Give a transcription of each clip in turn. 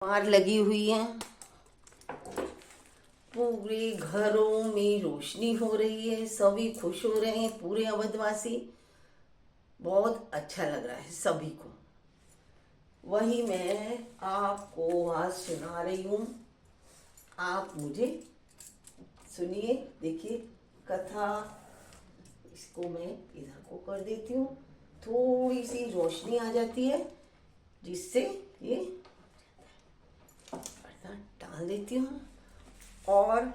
मार लगी हुई है। पूरे घरों में रोशनी हो रही है, सभी खुश हो रहे हैं। पूरे अवधवासी बहुत अच्छा लग रहा है सभी को। वही मैं आपको आज सुना रही हूँ। आप मुझे सुनिए, देखिए कथा। इसको मैं इधर को कर देती हूँ, थोड़ी सी रोशनी आ जाती है जिससे ये पर्दा डाल देती हूँ। और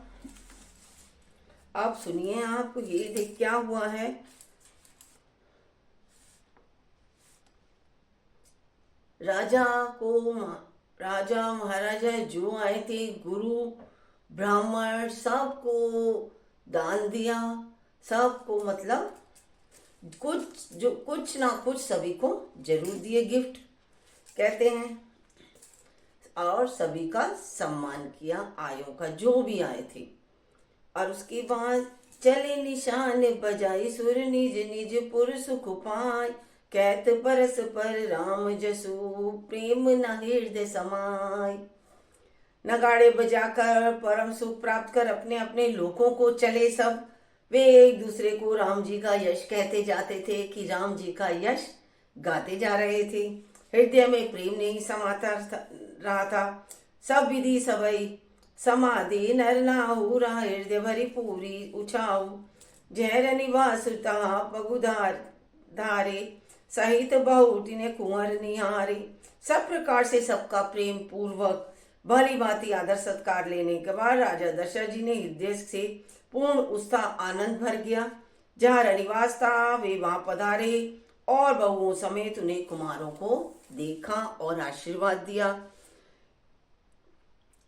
अब सुनिए, आप ये देख क्या हुआ है। राजा को राजा महाराजा जो आए थे, गुरु ब्राह्मण सबको दान दिया। सबको मतलब कुछ ना कुछ सभी को जरूर दिए, गिफ्ट कहते हैं। और सभी का सम्मान किया, आयों का जो भी आए थे। और उसके बाद चले निशान बजाई सुर, निज निज पुर सुख पाय। कहत परस पर राम जसु, प्रेम न हृदय समाय। नगाड़े बजाकर परम सुख प्राप्त कर अपने अपने लोकों को चले सब। वे एक दूसरे को राम जी का यश कहते जाते थे कि राम जी का यश गाते जा रहे थे। हृदय में प्रेम नहीं समाता रहा था। सब विधि सबई समाधि नर नाहु, रहा हृदय भरी पूरी उछाऊ। जहर निवासुता पगुधार धारे, सहित बहुटी ने कुंवर निहारे। सब प्रकार से सबका प्रेम पूर्वक भली भांति आदर सत्कार लेने के बाद राजा दशरथ जी ने हृदय से पूर्ण उत्साह आनंद भर गया। जहाँ रनिवास था वे वहां पधारे और बहुओं समेत उन्हें कुमारों को देखा और आशीर्वाद दिया।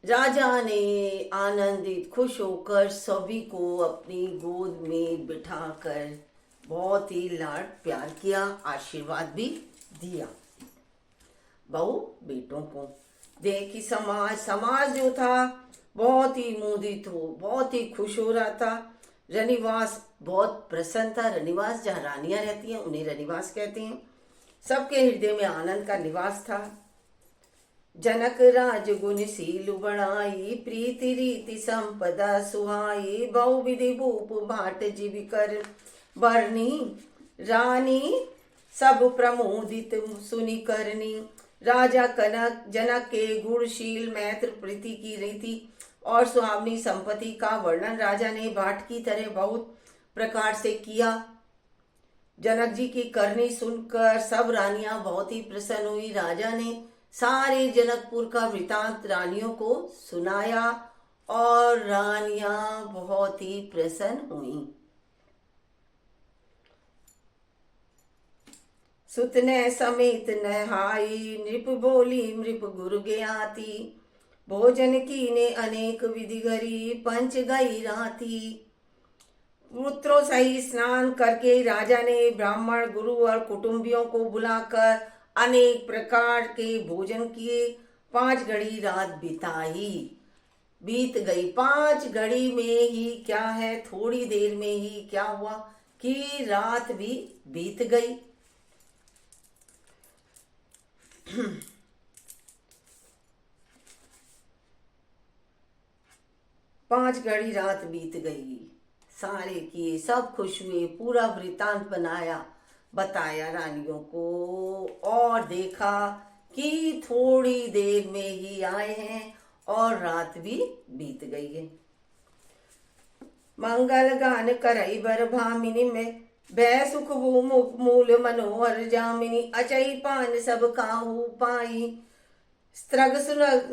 राजा ने आनंदित खुश होकर सभी को अपनी गोद में बिठाकर बहुत ही लाड प्यार किया, आशीर्वाद भी दिया बहू बेटों को। देखी समाज जो था बहुत ही मोदित हो, बहुत ही खुश हो रहा था। रनिवास बहुत प्रसन्न था। रनिवास जहाँ रानियां रहती हैं उन्हें रनिवास कहते हैं। सबके हृदय में आनंद का निवास था। जनक राज गुण शील बढ़ाई, प्रीति रीति संपदा सुहाई। बहु विधि भूप भाट जीव कर बरनी, रानी सब प्रमोदित सुनि करनी। राजा कनक जनक के गुणशील मैत्र प्रीति की रीति और सुहावनी संपत्ति का वर्णन राजा ने भाट की तरह बहुत प्रकार से किया। जनक जी की करनी सुनकर सब रानियां बहुत ही प्रसन्न हुई। राजा ने सारे जनकपुर का वृतांत रानियों को सुनाया और रानियां बहुत ही प्रसन्न हुई। सुतने समेत नहाई, नृप बोली नृप गुरु ज्ञाति। भोजन की ने अनेक विधि घरी, पंच गई राती। पुत्रों सहित स्नान करके राजा ने ब्राह्मण गुरु और कुटुंबियों को बुलाकर अनेक प्रकार के भोजन किए। 5 घड़ी रात बिताई, बीत गई। 5 घड़ी में ही क्या है, थोड़ी देर में ही क्या हुआ कि रात भी बीत गई। 5 घड़ी रात बीत गई। सारे किए, सब खुश हुए, पूरा वृतांत बताया रानियों को। और देखा कि थोड़ी देर में ही आए हैं और रात भी बीत गई है। मंगल गान करई बर भामिनी में, भय सुख मुख मूल मनोहर जामिनी। अचई पान सब काहू पाई, स्त्रग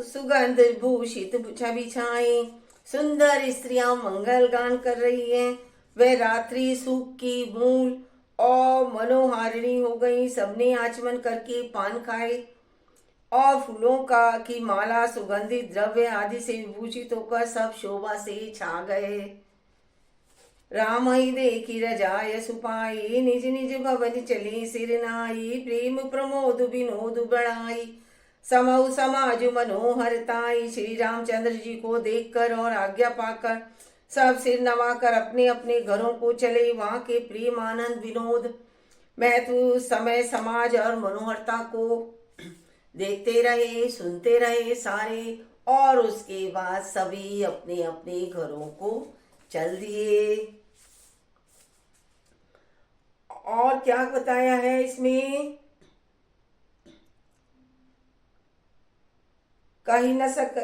सुगंध भूषित छवि छाई। सुंदर स्त्रियां मंगल गान कर रही हैं। वे रात्रि सुख की मूल और मनोहारिणी हो गई। सबने आचमन करके पान खाए और फूलों की माला सुगंधित द्रव्य आदि से विभूषित होकर सब शोभा से छा गए। राम ही देखी रजाय सुपाई, निज निज भवन चले सिर नाई। प्रेम प्रमोद विनोद बढ़ाई, समऊ समाज मनोहरताई। श्री रामचंद्र जी को देखकर और आज्ञा पाकर सब सिर नवाकर अपने अपने घरों को चले। वहां के प्रेम आनंद विनोद महत्व समय समाज और मनोहरता को देखते रहे, सुनते रहे सारे, और उसके बाद सभी अपने अपने घरों को चल दिए। और क्या बताया है इसमें? कहीं न सक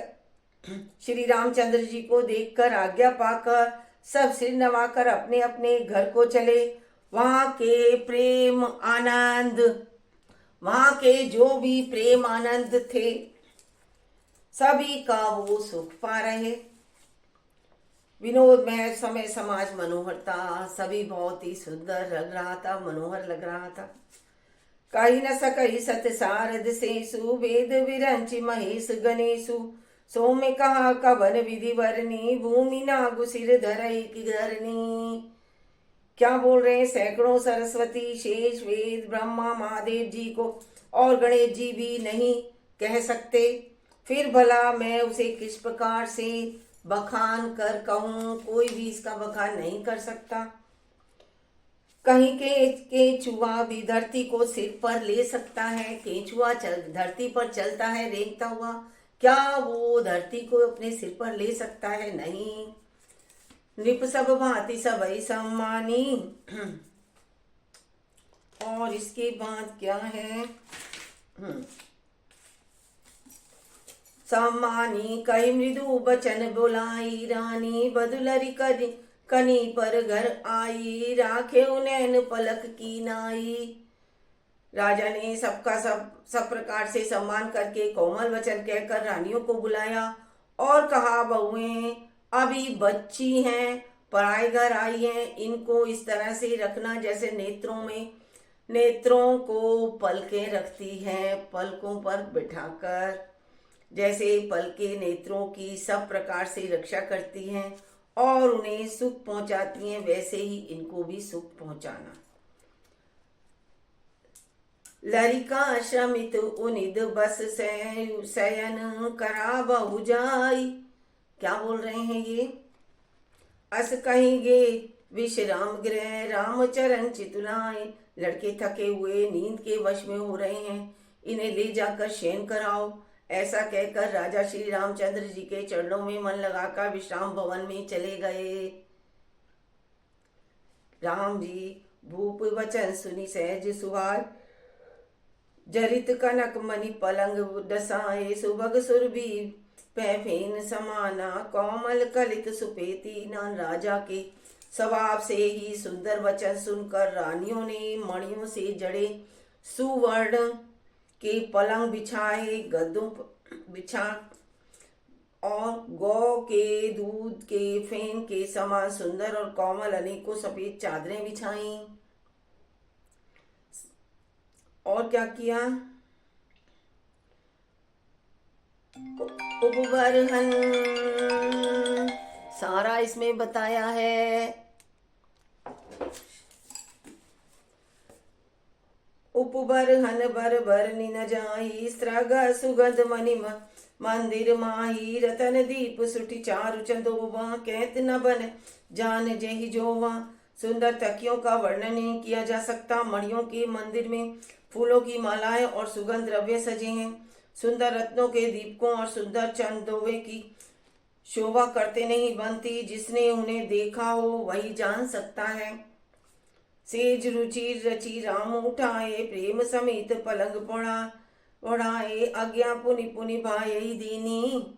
श्री रामचंद्र जी को देखकर आज्ञा पाकर सब सिर नवाकर अपने अपने घर को चले। वहां के प्रेम आनंद, वहां के जो भी प्रेम आनंद थे, सभी का वो सुख पा रहे। विनोद में समय समाज मनोहर था, सभी बहुत ही सुंदर लग रहा था, मनोहर लग रहा था। कही न सकई सत सारद सेसु, वेद विरंच महेश गणेशु, सोम्य कहा कवन विधि वरनी, भूमि नागु सिर धरई की धरनी। क्या बोल रहे हैं? सैकड़ों सरस्वती, शेष, वेद, ब्रह्मा, महादेव जी को और गणेश जी भी नहीं कह सकते, फिर भला मैं उसे किस प्रकार से बखान कर कहूं? कोई भी इसका बखान नहीं कर सकता। कहीं के केंचुआ भी धरती को सिर पर ले सकता है। केंचुआ धरती पर चलता है रेंगता हुआ, क्या वो धरती को अपने सिर पर ले सकता है? नहीं। नृप सब भांति सबई सम्मानी। और इसके बाद क्या है? सम्मानी कई मृदु बचन बोलाई, रानी बदुलरी कनी पर घर आई, राखे नैन पलक की नाई। राजा ने सबका सब प्रकार से सम्मान करके कोमल वचन कहकर रानियों को बुलाया और कहा, बहुएं अभी बच्ची हैं, पराए घर आई हैं, इनको इस तरह से रखना जैसे नेत्रों को पलकें रखती हैं, पलकों पर बिठाकर जैसे पलकें नेत्रों की सब प्रकार से रक्षा करती हैं और उन्हें सुख पहुंचाती हैं, वैसे ही इनको भी सुख पहुंचाना। लरिका श्रमित उनिद बस शयन करा बहु जाई। क्या बोल रहे हैं ये? अस कहेंगे विश्राम गृह राम चरण चितुलाए। लड़के थके हुए नींद के वश में हो रहे हैं, इन्हें ले जाकर शयन कराओ। ऐसा कहकर राजा श्री रामचंद्र जी के चरणों में मन लगाकर विश्राम भवन में चले गए। राम जी भूप वचन सुनी सहज सुहार, जरित कनक मणि पलंग दसाए। सुभग सुरभि पैफेन समाना, कोमल कलित सुपेती नान। राजा के स्वभाव से ही सुंदर वचन सुनकर रानियों ने मणियों से जड़े सुवर्ण के पलंग बिछाए, गद्दों बिछा और गौ के दूध के फेन के समान सुंदर और कोमल अनेकों सफेद चादरें बिछाई। और क्या किया? उपबरहन सारा इसमें बताया है। उपबरहन बर बरनी न जाई, स्त्रग सुगंध मणि मंदिर माही। रतन दीप सुठी चारु चंदोवा, कहत न बन जान जेहि जोवा। सुंदर तकियों का वर्णन नहीं किया जा सकता। मणियों के मंदिर में फूलों की मालाएं और सुगंध द्रव्य सजे हैं। सुंदर रत्नों के दीपकों और सुंदर चंदोवे की शोभा करते नहीं बनती। जिसने उन्हें देखा हो वही जान सकता है। सेज रुचि रचि राम उठाए, प्रेम समेत पलंग ओढ़ाए। आज्ञा पुनि पुनि भाई दीनी,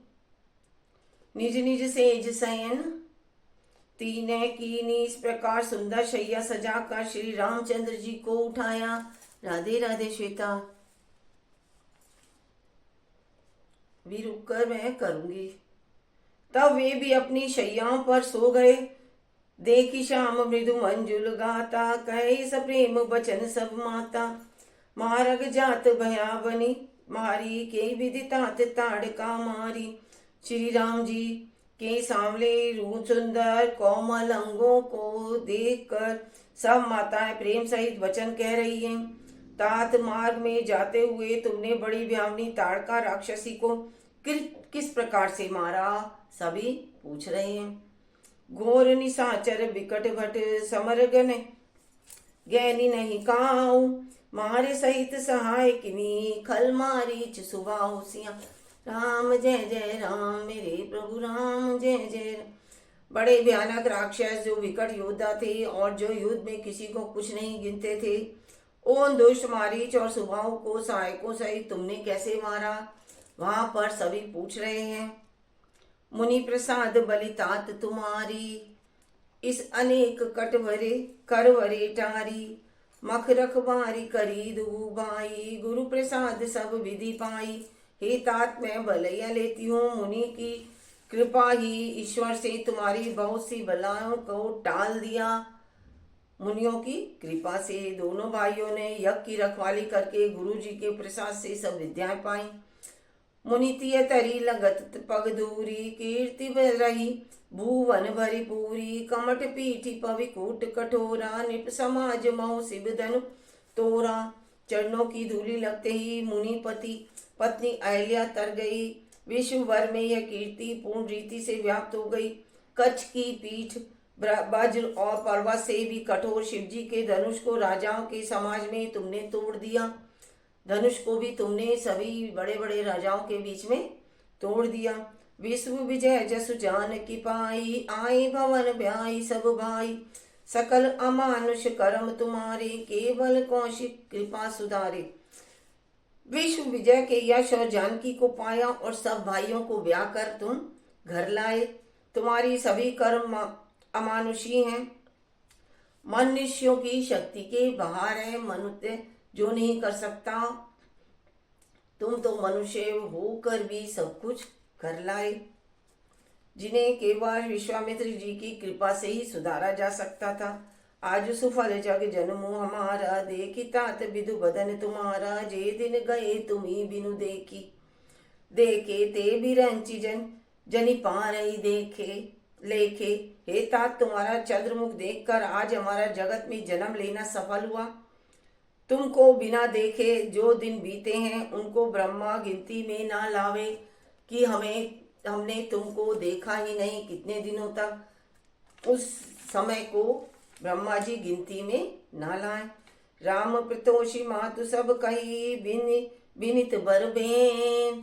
निज निज सेज शयन तीने कीनी। इस प्रकार सुंदर शैया सजाकर श्री रामचंद्र जी को उठाया। राधे राधे श्वेता। भी रुककर मैं करूंगी। तब वे भी अपनी शैयाओं पर सो गए। देखी श्याम मृदु मंजुल गाता, कहे सप्रेम बचन सब माता। मारग जात भयावनी, मारी के विदितात ताड़का मारी। श्री राम जी के सांवले रूप सुंदर कोमल अंगों को देखकर सब माताएं प्रेम सहित वचन कह रही हैं। तात मार्ग में जाते हुए तुमने बड़ी भयावनी ताड़का राक्षसी को किस प्रकार से मारा? सभी पूछ रहे हैं। घोर निशाचर विकट भट समरगन गैनी नहीं काऊ, मारे सहित सहाय किनी खल मारीच सुबाहु सिया। राम जय जय राम मेरे प्रभु राम जय जय राम। बड़े भयानक राक्षस जो विकट योद्धा थे और जो युद्ध में किसी को कुछ नहीं गिनते थे, उन दुष्ट मारीच और सुबाहु को सहायकों सहित तुमने कैसे मारा? वहां पर सभी पूछ रहे हैं। मुनि प्रसाद बलितात तुम्हारी, इस अनेक कटवरे करवरे टारी। मख रखवारी करी दुबाई, गुरु प्रसाद सब विधि पाई। हे तात मैं बलैया लेती हूँ मुनि की कृपा ही ईश्वर से तुम्हारी बहुत सी बलाओं को टाल दिया। मुनियों की कृपा से दोनों भाइयों ने यज्ञ की रखवाली करके गुरु जी के प्रसाद से सब विद्याएं पाई। मुनितिय तरी लगत पग दूरी, कीर्ति रही भुवन भरी पूरी। कमट पीठी पविकूट कठोरा, निप समाज मऊ शिव धनु तोरा। चरणों की धूलि लगते ही मुनिपति पत्नी अहल्या तर गई। विश्व भर में यह कीर्ति पूर्ण रीति से व्याप्त हो गई। कच्छ की पीठ वज्र और पर्वत से भी कठोर शिवजी के धनुष को राजाओं के समाज में तुमने तोड़ दिया। धनुष को भी तुमने सभी बड़े बड़े राजाओं के बीच में तोड़ दिया। विश्व विजय जसु जान की पाई, आए भवन ब्याई सब भाई। सकल अमानुष कर्म तुम्हारे, केवल कौशिक कृपा सुधारे। विश्व विजय के यश और जानकी को पाया और सब भाइयों को ब्याह कर तुम घर लाए। तुम्हारी सभी कर्म अमानुषी हैं, मनुष्यों की शक्ति के बाहर है। मनुष्य जो नहीं कर सकता, तुम तो मनुष्य होकर भी सब कुछ कर लाए, जिन्हें केवल विश्वामित्र जी की कृपा से ही सुधारा जा सकता था। आज सुफल जग जन्मो हमारा, देखी तात विदु बदन तुम्हारा। जे दिन गए तुम्ही बिनु देखी, देखे ते बिरंची जनी पारई देखे लेखे। हे तात तुम्हारा चंद्रमुख देखकर आज हमारा जगत में जन्म लेना सफल हुआ। तुमको बिना देखे जो दिन बीते हैं उनको ब्रह्मा गिनती में ना लावे कि हमने तुमको देखा ही नहीं कितने दिनों तक। उस समय को ब्रह्मा जी गिनती में ना लाए। राम प्रतोषी मातु सब कही, बिनित बर बेन।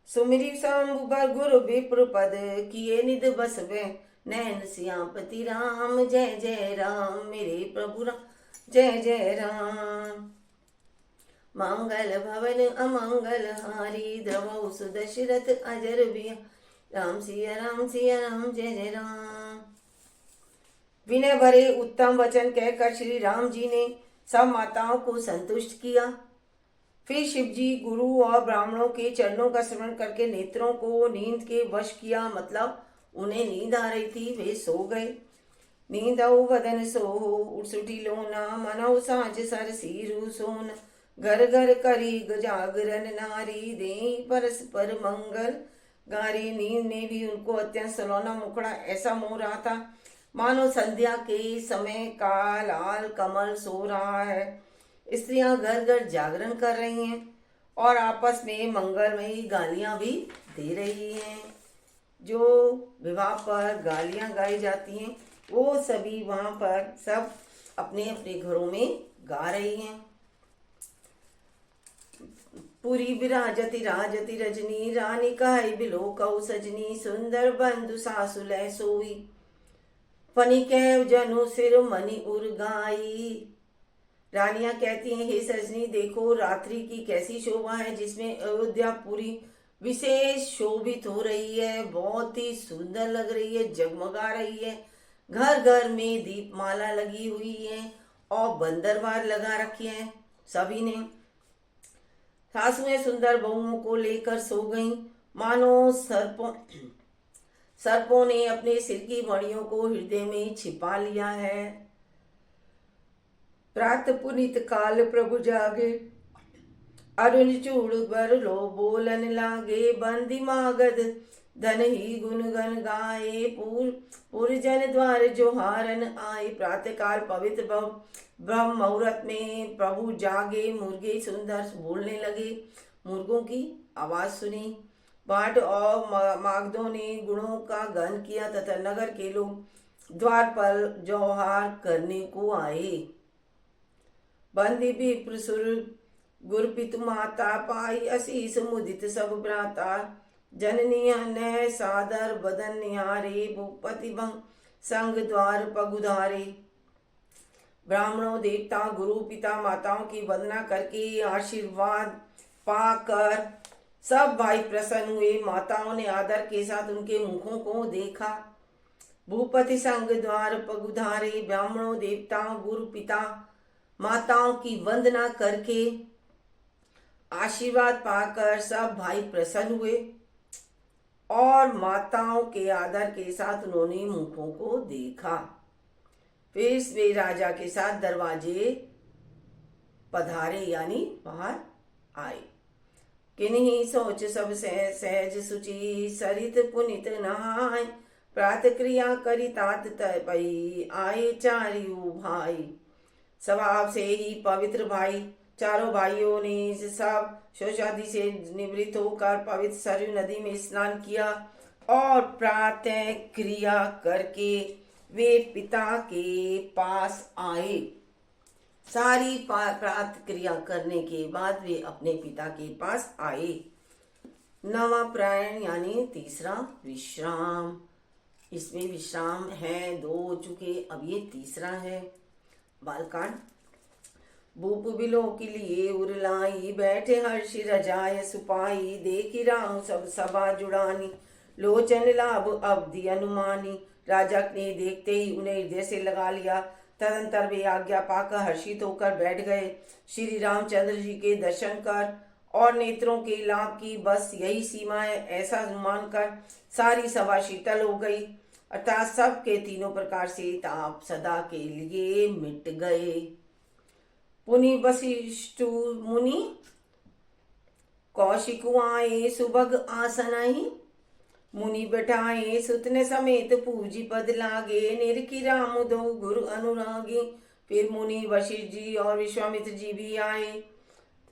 सुमिरी शंभु बर गुरु विप्र पद, किए निध बसवे नैन सियापति राम। जय जय राम मेरे प्रभु राम जय जय राम। मंगल भवन अमंगल हारी, द्रवौ सुदशरथ अजर बिया। राम सिया राम जय जय राम। विनय भरे उत्तम वचन कहकर श्री राम जी ने सब माताओं को संतुष्ट किया। फिर शिवजी गुरु और ब्राह्मणों के चरणों का स्मरण करके नेत्रों को नींद के वश किया। मतलब उन्हें नींद आ रही थी, वे सो गए। नींदऊ वदन सोहो उठसुठी लोना, मनऊ साँझ सर सीरु सोन। घर घर करी जागरण नारी, दे परस्पर मंगल गारी। नींद में भी उनको अत्यंत सलोना मुखड़ा ऐसा मोह रहा था मानो संध्या के समय का लाल कमल सो रहा है। स्त्रियां घर घर जागरण कर रही हैं और आपस में मंगलमयी गालियां भी दे रही हैं। जो विवाह पर गालियां गाई जाती हैं वो सभी वहां पर सब अपने अपने घरों में गा रही हैं। पूरी विराजती राजती रजनी, रानी कहि बिलो कौ सजनी। सुंदर बंधु सासु लै सोई, फनी कह जनु सिर मनी उर्गाई। रानियां कहती हैं, हे सजनी देखो रात्रि की कैसी शोभा है, जिसमें अयोध्या पूरी विशेष शोभित हो रही है, बहुत ही सुंदर लग रही है, जगमगा रही है। घर घर में दीपमाला लगी हुई है और बंदरवार लगा रखी है सभी ने। सासुएं सुंदर बहुओं को लेकर सो गईं, मानो सर्पों ने अपने सिर की मणियों को हृदय में छिपा लिया है। प्रात पुनित काल प्रभु जागे, अरुण चूड़ बर लो बोलन लागे। बंदी मागध धन ही गुणगन गाए, पुरजन द्वार जोहारन आए। प्रातः काल पवित्र ब्रह्म मुहूर्त में प्रभु जागे, मुर्गे सुंदर बोलने लगे। मुर्गों की आवाज सुनी। बाट और मागधों ने गुणों का गान किया तथा नगर के लोग द्वार पर जोहार करने को आए। बंदी विप्र सुर गुर पितु माता पाई असीस मुदित सब भ्राता जननी नय सादर बदन निहारे भूपति भंग संग द्वार पगुधारे। ब्राह्मणों देवता गुरु पिता माताओं की वंदना करके आशीर्वाद पाकर सब भाई प्रसन्न हुए। माताओं ने आदर के साथ उनके मुखों को देखा। भूपति संग द्वार पगुधारे। ब्राह्मणों देवताओं गुरु पिता माताओं की वंदना करके आशीर्वाद पाकर सब भाई प्रसन्न हुए और माताओं के आदर के साथ उन्होंने मुखों को देखा। फिर वे राजा के साथ दरवाजे पधारे यानी बाहर आए। किन्हीं सोच सब सहज सुचि सरित पुनित नहाय प्रात क्रिया करी तात तपई आए चारियू भाई। स्वभाव से ही पवित्र भाई चारों भाइयों ने सब शोषादि से निवृत्त होकर पवित्र सरयू नदी में स्नान किया और प्रातः क्रिया करके वे पिता के पास आए। सारी प्रातः क्रिया करने के बाद वे अपने पिता के पास आए। नवा प्रायण यानी तीसरा विश्राम। इसमें विश्राम है, 2 हो चुके, अब ये तीसरा है। बालकांड। भूप बिलो के लिए उरलाई बैठे हर्षि रजाय सुपाई देखी राम सब सभा जुड़ानी लोचन लाभ अवधि अनुमानी। राजा ने देखते ही उन्हें हृदय से लगा लिया। तदंतर वे आज्ञा पाकर हर्षित होकर बैठ गए। श्री रामचंद्र जी के दर्शन कर और नेत्रों के लाभ की बस यही सीमा है ऐसा अनुमान कर सारी सभा शीतल हो गई, अर्थात सबके तीनों प्रकार से ताप सदा के लिए मिट गए। पुनि वशिष्ठु मुनि कौशिकु आए सुभग आसनाहि मुनि बैठाए सुतने समेत पूजी पद लागे निरखी राम दो गुरु अनुरागी। फिर मुनि वशिष्ठ जी और विश्वामित्र जी भी आए।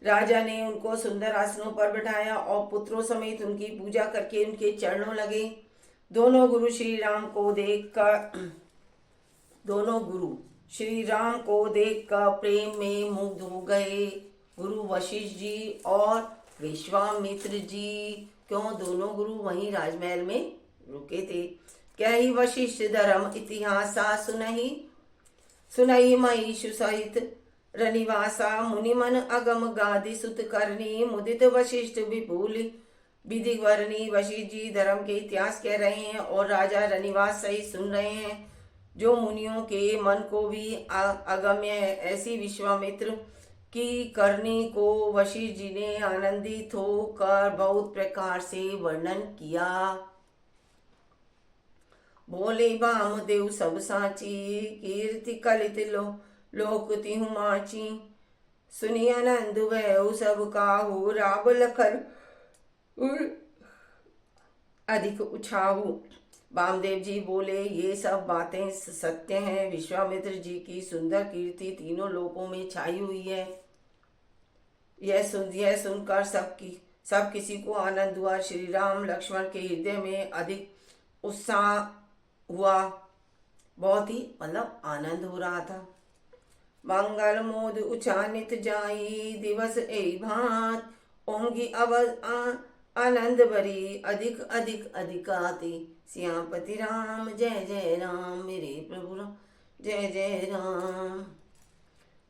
राजा ने उनको सुंदर आसनों पर बैठाया और पुत्रों समेत उनकी पूजा करके उनके चरणों लगे। दोनों गुरु श्री राम को देखकर प्रेम में मुग्ध हो गए। गुरु वशिष्ठ जी और विश्वामित्र जी, क्यों दोनों गुरु वहीं राजमहल में रुके थे। क्या ही वशिष्ठ धर्म इतिहासा सुनहि महिषु सहित रनिवासा मुनिमन अगम गादि सुत करनी मुदित वशिष्ठ विपुल विधि वर्णी। वशिष्ठ जी धर्म के इतिहास कह रहे हैं और राजा रनिवास सहित सुन रहे हैं जो मुनियों के मन को भी अगम्य है। ऐसी विश्वामित्र की करनी को वशिष्ठ जी ने आनंदित होकर बहुत प्रकार से वर्णन किया। बोले वामदेव सब साची कीर्ति कलित लोक तिहु माची सुनी आनंद वह सब काहू राब लखन अधिक उछाहू। वामदेव जी बोले ये सब बातें सत्य हैं। विश्वामित्र जी की सुंदर कीर्ति तीनों लोकों में छाई हुई है। यह सुनकर सब किसी को आनंद हुआ। श्री राम लक्ष्मण के हृदय में अधिक उत्साह हुआ, बहुत ही मतलब आनंद हो रहा था। मंगल मोद उचानित जाई दिवस ए भात ओंगी अवध आनंद भरी अधिक अधिक अधिकाति श्यामपति राम जय जय राम मेरे प्रभु राम जय जय राम।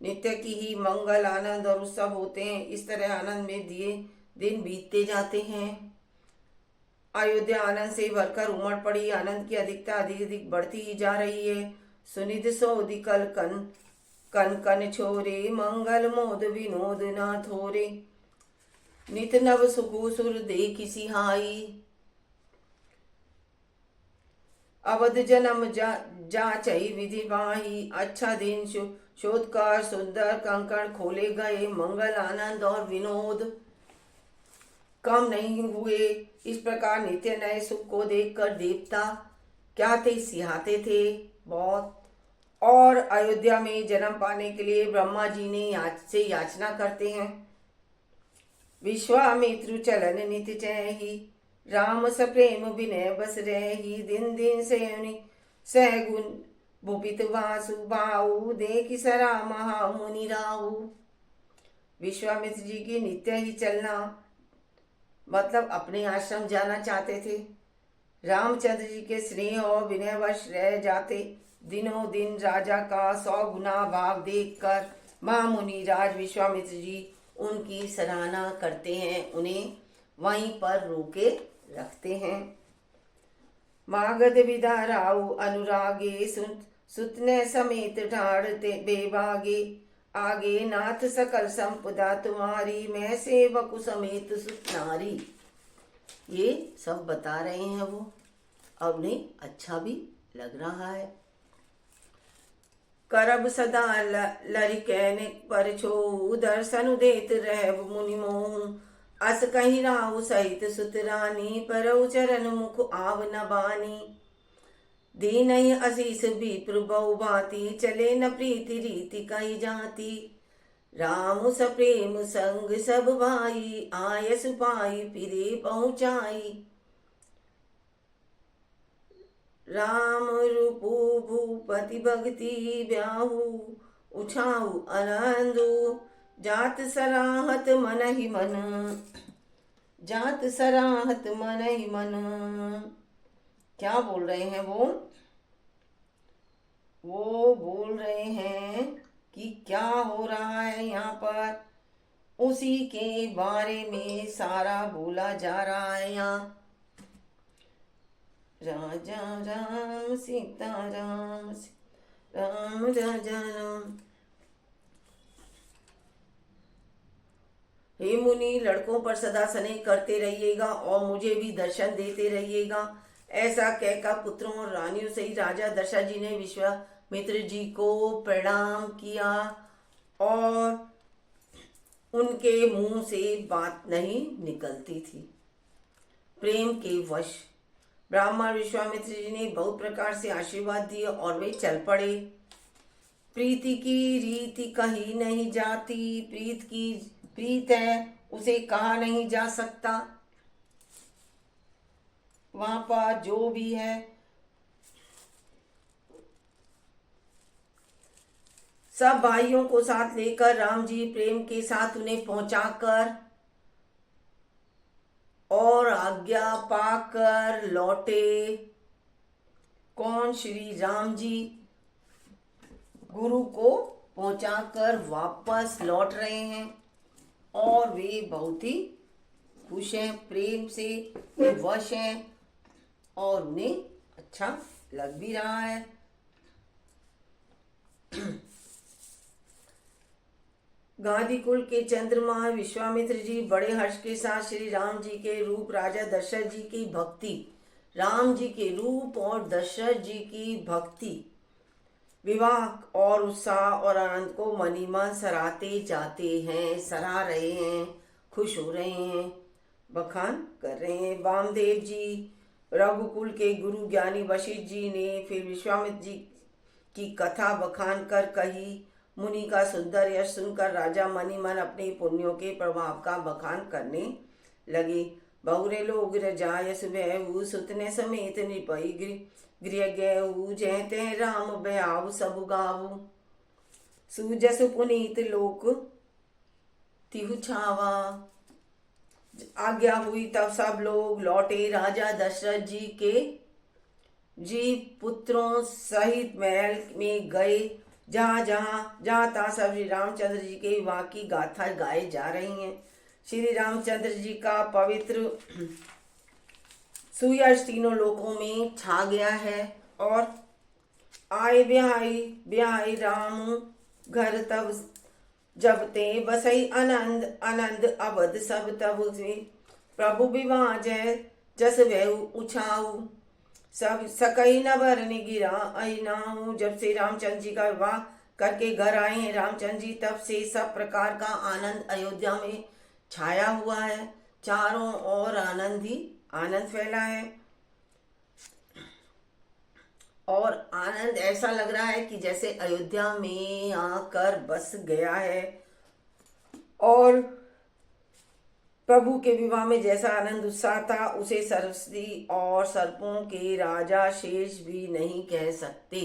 नित्य की ही मंगल आनंद और उत्सव होते हैं। इस तरह आनंद में दिए दिन बीतते जाते हैं। अयोध्या आनंद से भरकर उमड़ पड़ी। आनंद की अधिकता अधिक अधिक बढ़ती ही जा रही है। सुनिध सोधि कल कन कन छोरे मंगल मोद विनोद ना थोरे नित नव सुखु सुर देखि सिहाई। अवध जन्म जाचई विधि बाही अच्छा दिन शोधकार सुंदर कंकण खोले गए। मंगल आनंद और विनोद कम नहीं हुए। इस प्रकार नित्य नए सुख को देखकर देवता क्या थे, सिहाते थे बहुत। और अयोध्या में जन्म पाने के लिए ब्रह्मा जी ने याचना करते हैं। विश्वामित्रु चलन नित चहि राम सप्रेम विनय बस रही दिन दिन सैगुन भूपित वासु बाऊ देखि सरा महा मुनि राऊ। विश्वामित्र जी की नित्य ही चलना, मतलब अपने आश्रम जाना चाहते थे। रामचंद्र जी के स्नेह और विनयवश रह जाते। दिनों दिन राजा का 100 गुना भाव देखकर महामुनि राज विश्वामित्र जी उनकी सराहना करते हैं, उन्हें वहीं पर रोके रखते हैं। मागध विदा राउ अनुरागे सुतने समेत ढाढ़ते बेबागे। आगे नाथ सकल संपदा तुम्हारी, मैं सेवक समेत सुतनारी। ये सब बता रहे हैं वो, अब उन्हें अच्छा भी लग रहा है। करब सदा लरिकैन पर छो, दर्शन देत रहब मुनि मोहु। अस कहीं राहु सहित सुतरानी, परौ चरण मुख आव न बानी। दीनहि असीस विप्र बहु भांति, चले न प्रीति रीति कही जाति। राम सप्रेम संग सब भाई, आयस पाई फिरे पहुँचाई। राम रूपु भूपति भक्ति ब्याहु, उछाऊ आनंदु। जात सराहत मन ही मन, जात सराहत मन ही मन। क्या बोल रहे हैं वो बोल रहे हैं कि क्या हो रहा है यहाँ पर, उसी के बारे में सारा बोला जा रहा है यहाँ। राजा राम सीता राम, राम राजा राम। हे मुनि, लड़कों पर सदा स्नेह करते रहिएगा और मुझे भी दर्शन देते रहिएगा। ऐसा कहकर पुत्रों और रानियों से ही राजा दशरथ जी ने विश्वामित्र जी को प्रणाम किया और उनके मुंह से बात नहीं निकलती थी। प्रेम के वश ब्राह्मण विश्वामित्र जी ने बहुत प्रकार से आशीर्वाद दिए और वे चल पड़े। प्रीति की रीति कही नहीं जाती, प्रीत है उसे कहा नहीं जा सकता। वहां पर जो भी है सब भाइयों को साथ लेकर राम जी प्रेम के साथ उन्हें पहुंचाकर और आज्ञा पाकर लौटे। कौन? श्री राम जी गुरु को पहुंचाकर वापस लौट रहे हैं और वे बहुत ही खुश हैं, प्रेम से वश हैं और उन्हें अच्छा लग भी रहा है। गांधी कुल के चंद्रमा विश्वामित्र जी बड़े हर्ष के साथ श्री राम जी के रूप, राजा दशरथ जी की भक्ति, राम जी के रूप और दशरथ जी की भक्ति, विवाह और उत्साह और आनंद को मनीमान सराहते जाते हैं, सराह रहे हैं, खुश हो रहे हैं, बखान कर रहे हैं। वामदेव जी, रघुकुल के गुरु ज्ञानी वशिष्ठ जी ने फिर विश्वामित्र जी की कथा बखान कर कही। मुनि का सुंदर यश सुनकर राजा मनी मन अपने पुण्यों के प्रभाव का बखान करने लगे। बहुरे लोग रजाय सुबह सुतने समेत निपई गृह गयऊ, जयते राम बयाऊ सब गाऊ। सुजस पुनीत लोक तिहु छावा। आज्ञा हुई तब सब लोग लौटे। राजा दशरथ जी पुत्रों सहित महल में गए। जहाँ तहाँ सब श्री रामचंद्र जी के विवाह की गाथा गाए जा रही हैं। श्री रामचंद्र जी का पवित्र सुयश तीनों लोकों में छा गया है। और आए ब्याई राम घर तब जब ते बसई आनंद अवध सब तब से। प्रभु विवाह जय जस वह उछाऊ, सब सकई न भरने गिरा अनाऊ। जब से रामचंद्र जी का विवाह करके घर आए हैं रामचंद्र जी, तब से सब प्रकार का आनंद अयोध्या में छाया हुआ है। चारों ओर आनंद ही आनंद फैला है और आनंद ऐसा लग रहा है कि जैसे अयोध्या में आकर बस गया है। और प्रभु के विवाह में जैसा आनंद उत्साह था उसे सरस्वती और सर्पों के राजा शेष भी नहीं कह सकते।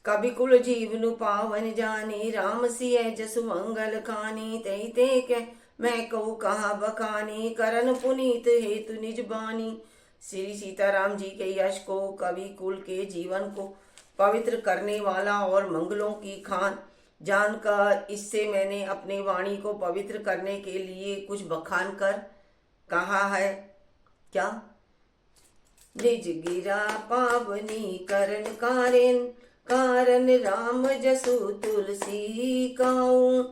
कवि कुल जीवनु पावन जाने, राम सिय जसु मंगल खानी। तई ते के मैं कहूँ कहा बखानी, करन पुनीत हेतु निज बानी। श्री सीताराम जी के यश को, कवि कुल के जीवन को पवित्र करने वाला और मंगलों की खान जानकर, इससे मैंने अपने वाणी को पवित्र करने के लिए कुछ बखान कर कहा है। क्या? निज गिरा पावनी करन कारिन, कारण राम जसु तुलसी काऊ।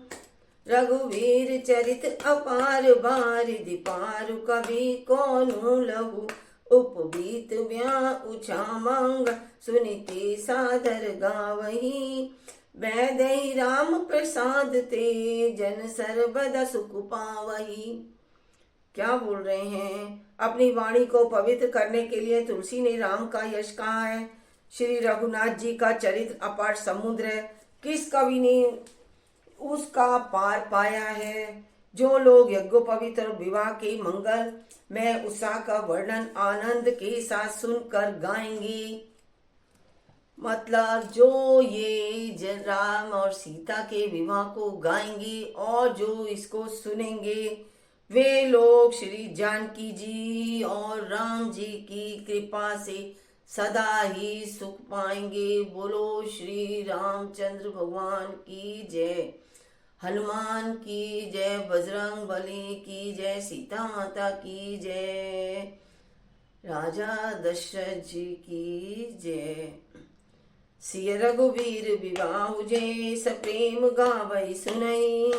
रघुवीर चरित अपार बारिधि पारु, कवि कोनु लहु उपबीत व्या उछा मंग। सुनिति सादर गावही, वैदही राम प्रसाद ते, जन सर्वदा सुख पावही। क्या बोल रहे हैं? अपनी वाणी को पवित्र करने के लिए तुलसी ने राम का यश कहा है। श्री रघुनाथ जी का चरित्र अपार समुद्र है, किस कवि ने उसका पार पाया है? जो लोग यज्ञोपवीत और विवाह के मंगल में उत्साह का वर्णन आनंद के साथ सुनकर गाएंगे, मतलब जो ये राम और सीता के विवाह को गाएंगे और जो इसको सुनेंगे, वे लोग श्री जानकी जी और राम जी की कृपा से सदा ही सुख पाएंगे। बोलो श्री रामचंद्र भगवान की जय, हनुमान की जय, बजरंग बली की जय, सीता माता की जय, राजा दशरथ जी की जय। सिय रघुवीर विवाह जे, सप्रेम गावई सुनई।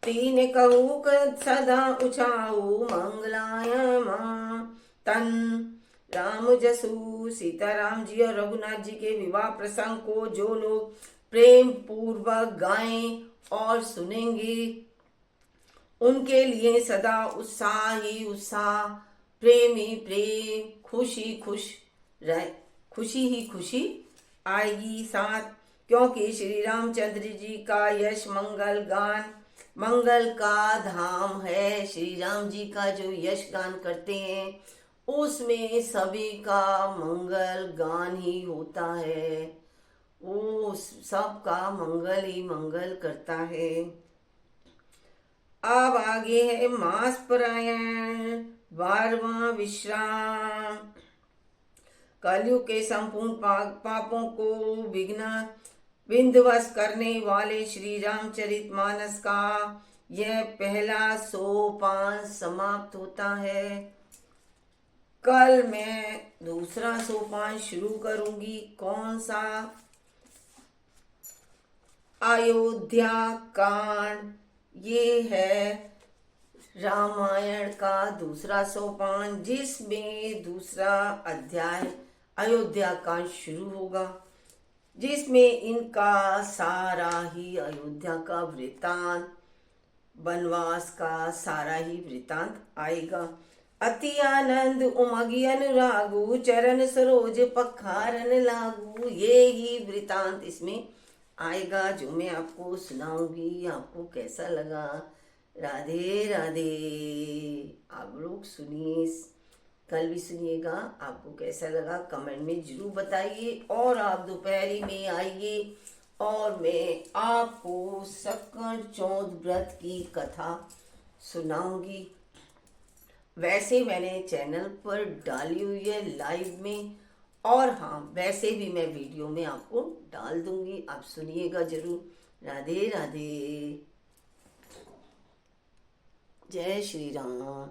तीन कहू सदा उछाऊ, मंगलाय मां तन। राम जसु सीताराम जी और रघुनाथ जी के विवाह प्रसंग को जो लोग प्रेम पूर्वक गाएं और सुनेंगे, उनके लिए सदा उत्साह ही उत्साह, प्रेम ही प्रेम, खुशी ही खुशी आएगी साथ। क्योंकि श्री रामचंद्र जी का यश मंगल गान, मंगल का धाम है। श्री राम जी का जो यश गान करते हैं उसमें सभी का मंगल गान ही होता है, वो सबका मंगल ही मंगल करता है। अब आगे है मास परायण 12वां विश्राम। कलयुग के संपूर्ण पापों को विध्वंस करने वाले श्री रामचरित मानस का यह पहला सोपान समाप्त होता है। कल मैं दूसरा सोपान शुरू करूंगी। कौन सा? अयोध्या कांड। ये है रामायण का दूसरा सोपान, जिसमें दूसरा अध्याय अयोध्या कांड शुरू होगा, जिसमें इनका सारा ही अयोध्या का वृतांत, वनवास का सारा ही वृतांत आएगा। अति आनंद उमगी अनुरागु, चरण सरोज पखारन लागू। ये ही वृतांत इसमें आएगा जो मैं आपको सुनाऊंगी। आपको कैसा लगा? राधे राधे। आप लोग सुनिए, कल भी सुनिएगा। आपको कैसा लगा कमेंट में जरूर बताइए। और आप दोपहरी में आइए और मैं आपको सकल चौथ व्रत की कथा सुनाऊंगी। वैसे मैंने चैनल पर डाली हुई है लाइव में, और हाँ वैसे भी मैं वीडियो में आपको डाल दूंगी, आप सुनिएगा जरूर। राधे राधे। जय श्री राम।